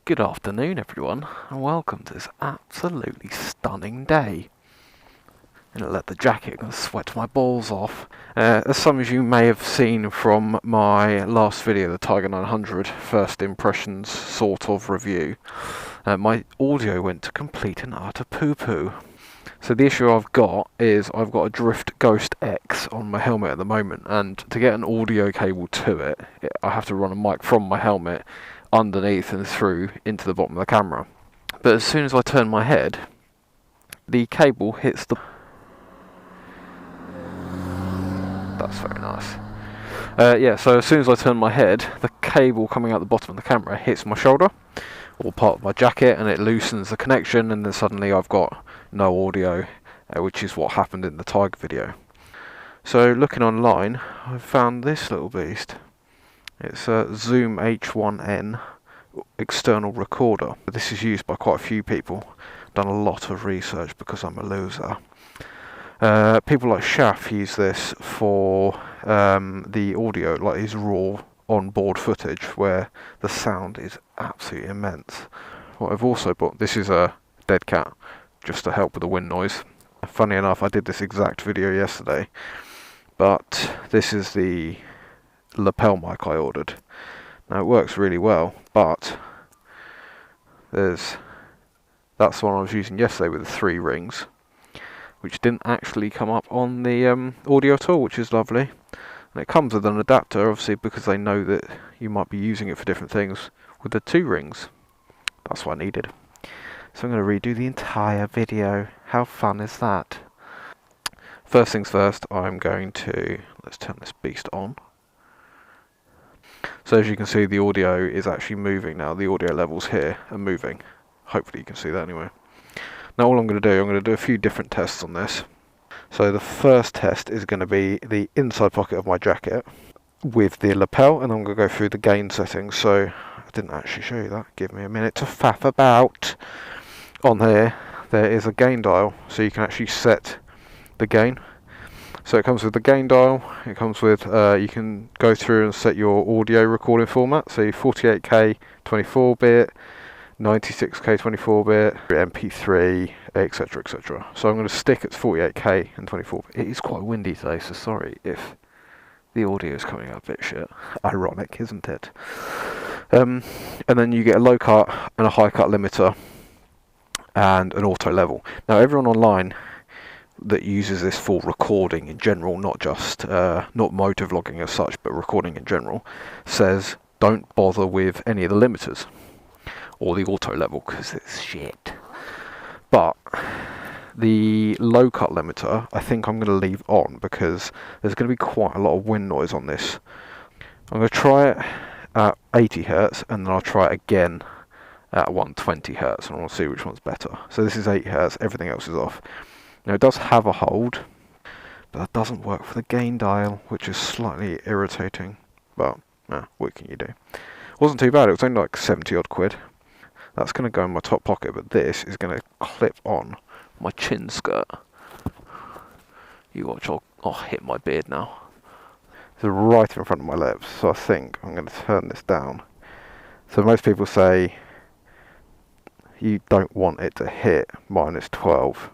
Good afternoon everyone, and welcome to this absolutely stunning day. I'm going to let the jacket sweat my balls off. As some of you may have seen from my last video, the Tiger 900 first impressions sort of review, my audio went to complete and utter poo-poo. So the issue I've got is I've got a Drift Ghost X on my helmet at the moment, and to get an audio cable to it, I have to run a mic from my helmet underneath and through into the bottom of the camera. But as soon as I turn my head, the cable hits the... That's very nice. So as soon as I turn my head, the cable coming out the bottom of the camera hits my shoulder, or part of my jacket, and it loosens the connection, and then suddenly I've got no audio, which is what happened in the Tiger video. So looking online, I found this little beast. It's a Zoom H1N External Recorder. This is used by quite a few people. Done a lot of research because I'm a loser. People like Shaff use this for the audio, like his raw on-board footage, where the sound is absolutely immense. What I've also bought, this is a dead cat, just to help with the wind noise. Funny enough, I did this exact video yesterday, but this is the lapel mic I ordered. Now it works really well, but that's the one I was using yesterday with the 3 rings, which didn't actually come up on the audio at all, which is lovely. And it comes with an adapter, obviously, because they know that you might be using it for different things with the 2 rings. That's what I needed. So I'm going to redo the entire video. How fun is that? First things first, I'm going to, let's turn this beast on. So as you can see, the audio is actually moving now. The audio levels here are moving. Hopefully you can see that anyway. Now all I'm going to do a few different tests on this. So the first test is going to be the inside pocket of my jacket with the lapel, and I'm going to go through the gain settings. So I didn't actually show you that. Give me a minute to faff about. On here, there is a gain dial, so you can actually set the gain. So it comes with the gain dial, it comes with, you can go through and set your audio recording format, so 48K 24-bit, 96K 24-bit, MP3, etc, etc. So I'm going to stick at 48K and 24-bit. It is quite windy today, so sorry if the audio is coming out a bit shit. Ironic, isn't it? And then you get a low cut and a high cut limiter and an auto level. Now everyone online that uses this for recording in general, not just not motovlogging as such, but recording in general, says don't bother with any of the limiters or the auto level because it's shit. But the low cut limiter, I think I'm going to leave on because there's going to be quite a lot of wind noise on this. I'm going to try it at 80 Hz and then I'll try it again at 120 Hz and I'll see which one's better. So this is 80 Hz, everything else is off. Now it does have a hold, but that doesn't work for the gain dial, which is slightly irritating, but what can you do? Wasn't too bad, it was only like 70 odd quid. That's going to go in my top pocket, but this is going to clip on my chin skirt. You watch, I'll hit my beard now. It's right in front of my lips, so I think I'm going to turn this down. So most people say you don't want it to hit -12.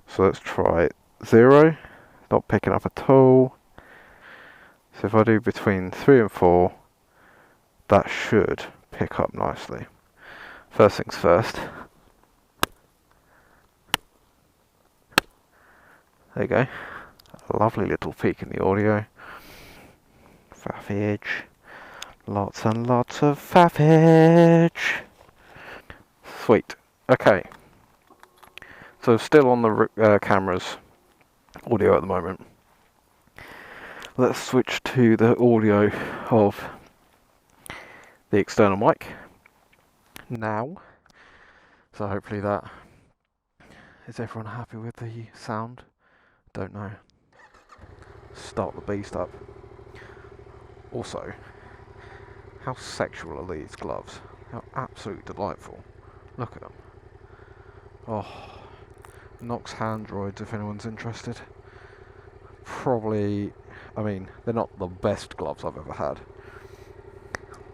So let's try 0, not picking up at all. So if I do between 3 and 4, that should pick up nicely. First things first. There you go. A lovely little peek in the audio. Faffage. Lots and lots of faffage. Sweet. Okay. So still on the camera's audio at the moment. Let's switch to the audio of the external mic now. So hopefully that is everyone happy with the sound? Don't know. Start the beast up. Also, how sexual are these gloves? How absolutely delightful. Look at them. Oh. Nox hand droids if anyone's interested. Probably, I mean, they're not the best gloves I've ever had,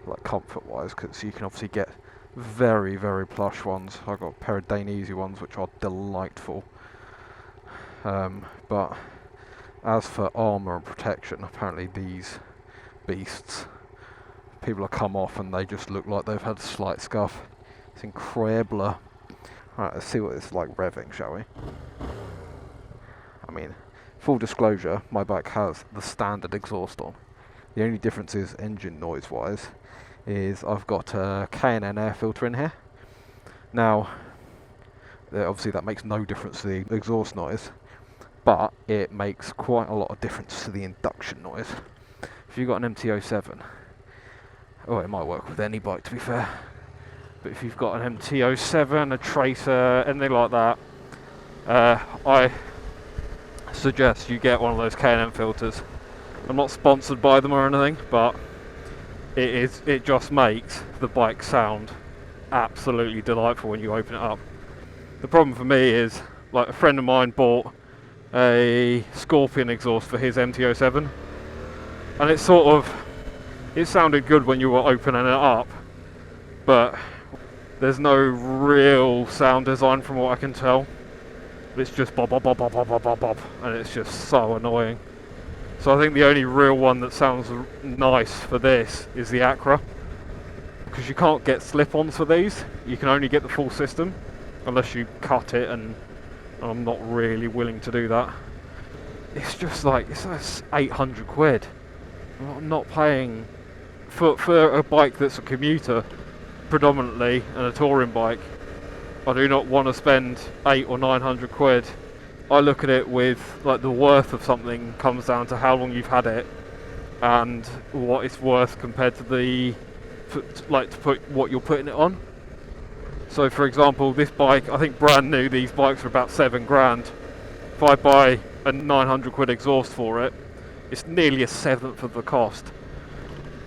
like comfort wise, because you can obviously get very, very plush ones. I've got a pair of Dainese ones which are delightful. But as for armour and protection, apparently these beasts, people have come off and they just look like they've had a slight scuff. It's incredible. Alright, let's see what it's like revving, shall we? I mean, full disclosure, my bike has the standard exhaust on. The only difference is engine noise wise is I've got a H1N air filter in here. Now, obviously that makes no difference to the exhaust noise, but it makes quite a lot of difference to the induction noise. If you've got an MT-07, oh, it might work with any bike to be fair, but if you've got an MT-07, a Tracer, anything like that, I suggest you get one of those H1N filters. I'm not sponsored by them or anything, but it just makes the bike sound absolutely delightful when you open it up. The problem for me is, like, a friend of mine bought a Scorpion exhaust for his MT-07, and it sounded good when you were opening it up, but there's no real sound design from what I can tell. It's just bob bob bob bob bob bob bob bob, and it's just so annoying. So I think the only real one that sounds nice for this is the Acra, because you can't get slip-ons for these. You can only get the full system unless you cut it, and I'm not really willing to do that. It's just like, it's 800 quid. I'm not paying for a bike that's a commuter predominantly and a touring bike. I do not want to spend 800 or 900 quid. I look at it with, like, the worth of something comes down to how long you've had it and what it's worth compared to the, like, to put what you're putting it on. So for example, this bike, I think brand new, these bikes are about 7 grand. If I buy a 900 quid exhaust for it, it's nearly a seventh of the cost,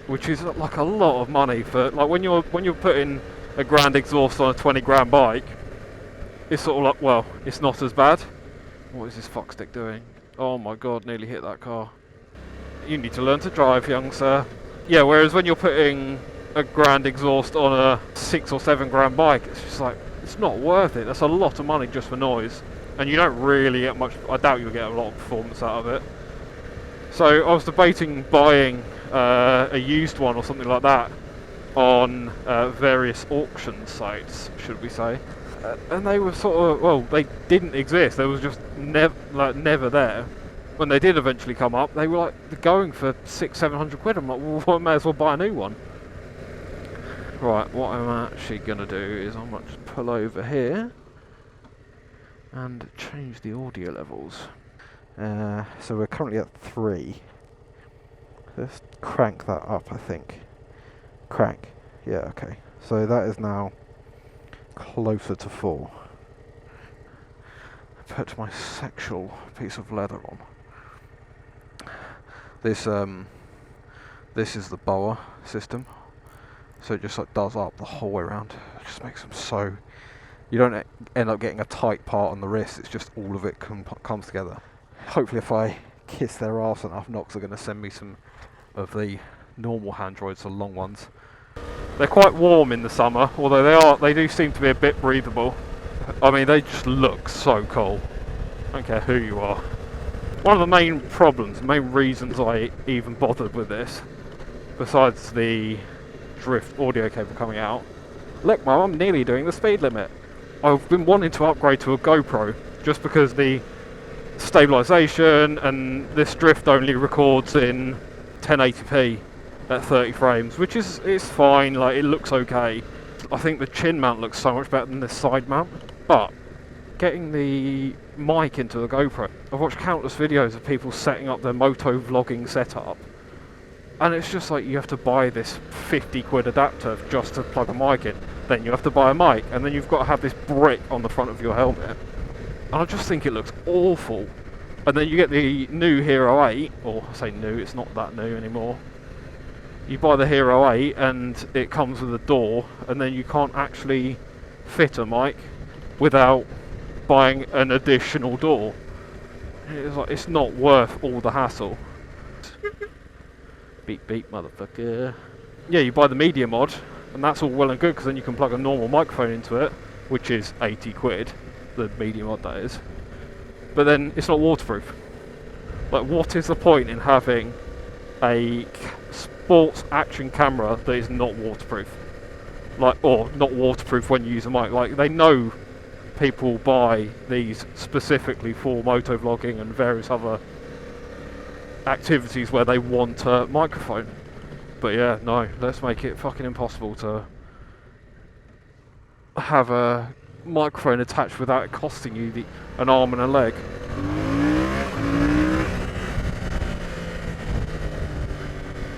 which is like a lot of money for, like, when you're putting a grand exhaust on a 20 grand bike, it's sort of like, well, it's not as bad. What is this fuck stick doing? Oh my god, nearly hit that car. You need to learn to drive, young sir. Yeah, whereas when you're putting a grand exhaust on a 6 or 7 grand bike, it's just like, it's not worth it. That's a lot of money just for noise, and you don't really get much. I doubt you'll get a lot of performance out of it. So I was debating buying a used one or something like that on various auction sites, should we say, and they were sort of, well, they didn't exist. They was just never there. When they did eventually come up, they were like going for 600-700 quid. I'm like, well, I may as well buy a new one. Right, what I'm actually gonna do is I might just pull over here and change the audio levels. So we're currently at 3. Let's crank that up, I think. Crank. Yeah, okay. So that is now closer to 4. Put my sexual piece of leather on. This is the boa system. So it just like does up the whole way around. It just makes them so... You don't end up getting a tight part on the wrist. It's just all of it comes together. Hopefully if I kiss their arse enough, Knox are going to send me some of the normal Handroids, the long ones. They're quite warm in the summer, although they do seem to be a bit breathable. I mean, they just look so cool. I don't care who you are. One of the main problems, main reasons I even bothered with this, besides the drift audio cable coming out, look Mum, I'm nearly doing the speed limit. I've been wanting to upgrade to a GoPro, just because the stabilisation and this drift only records in 1080p at 30 frames, which is fine, like, it looks okay. I think the chin mount looks so much better than this side mount, but getting the mic into the GoPro, I've watched countless videos of people setting up their moto-vlogging setup, and it's just like, you have to buy this 50 quid adapter just to plug a mic in, then you have to buy a mic, and then you've got to have this brick on the front of your helmet, and I just think it looks awful. And then you get the new Hero 8, or I say new, it's not that new anymore. You buy the Hero 8 and it comes with a door, and then you can't actually fit a mic without buying an additional door. It's like, it's not worth all the hassle. Beep beep, motherfucker. Yeah, you buy the media mod, And that's all well and good, because then you can plug a normal microphone into it, which is 80 quid, the medium mod that is. But then it's not waterproof. Like, what is the point in having a sports action camera that is not waterproof? Like, or not waterproof when you use a mic. Like, they know people buy these specifically for motovlogging and various other activities where they want a microphone. But yeah, no, let's make it fucking impossible to have a microphone attached without it costing you an arm and a leg.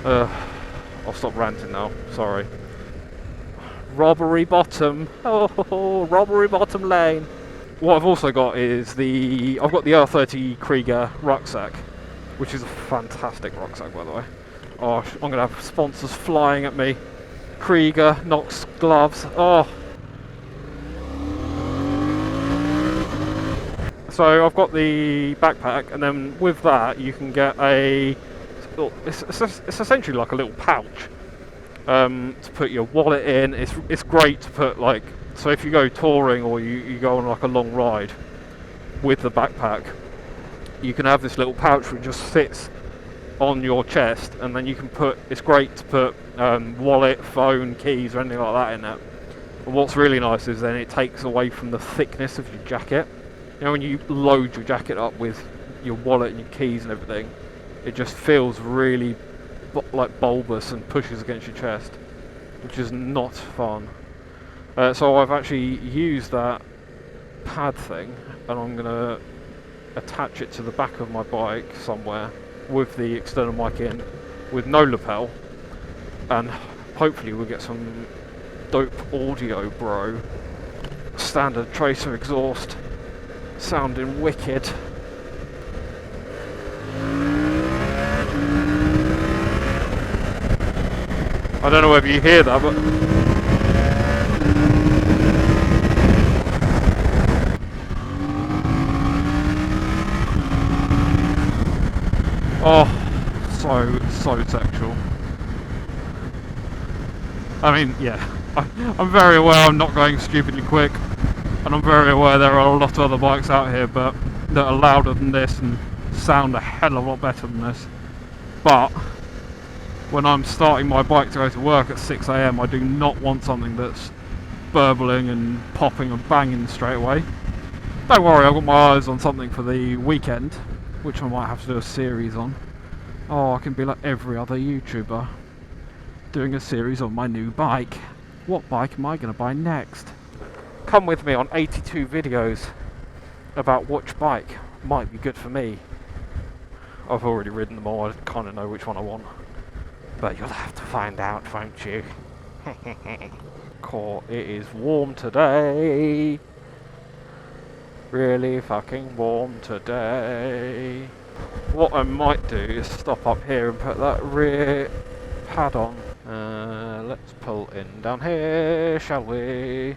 I'll stop ranting now, sorry. Robbery bottom, oh, robbery bottom lane. What I've also got is I've got the R30 Krieger rucksack, which is a fantastic rucksack, by the way. Oh, I'm gonna have sponsors flying at me. Krieger, Knox gloves, oh. So I've got the backpack, and then with that you can get it's essentially like a little pouch to put your wallet in. It's great to put, like, so if you go touring or you go on like a long ride with the backpack, you can have this little pouch which just sits on your chest, and then you can it's great to put wallet, phone, keys or anything like that in it. And what's really nice is then it takes away from the thickness of your jacket. You know, when you load your jacket up with your wallet and your keys and everything, it just feels really like bulbous and pushes against your chest, which is not fun. So I've actually used that pad thing, and I'm going to attach it to the back of my bike somewhere with the external mic in, with no lapel, and hopefully we'll get some dope audio, bro. Standard tracer exhaust, sounding wicked. I don't know whether you hear that, but oh, so sexual. I mean, yeah, I'm very aware I'm not going stupidly quick, and I'm very aware there are a lot of other bikes out here that are louder than this and sound a hell of a lot better than this. But when I'm starting my bike to go to work at 6 AM, I do not want something that's burbling and popping and banging straight away. Don't worry, I've got my eyes on something for the weekend, which I might have to do a series on. Oh, I can be like every other YouTuber, doing a series on my new bike. What bike am I going to buy next? Come with me on 82 videos about which bike might be good for me. I've already ridden them all, I kind of know which one I want. But you'll have to find out, won't you? Cool, it is warm today. Really fucking warm today. What I might do is stop up here and put that rear pad on. Let's pull in down here, shall we?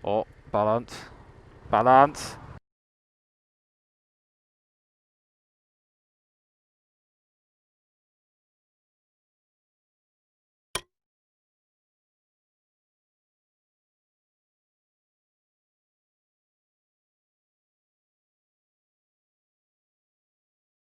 Oh, balance. Balance.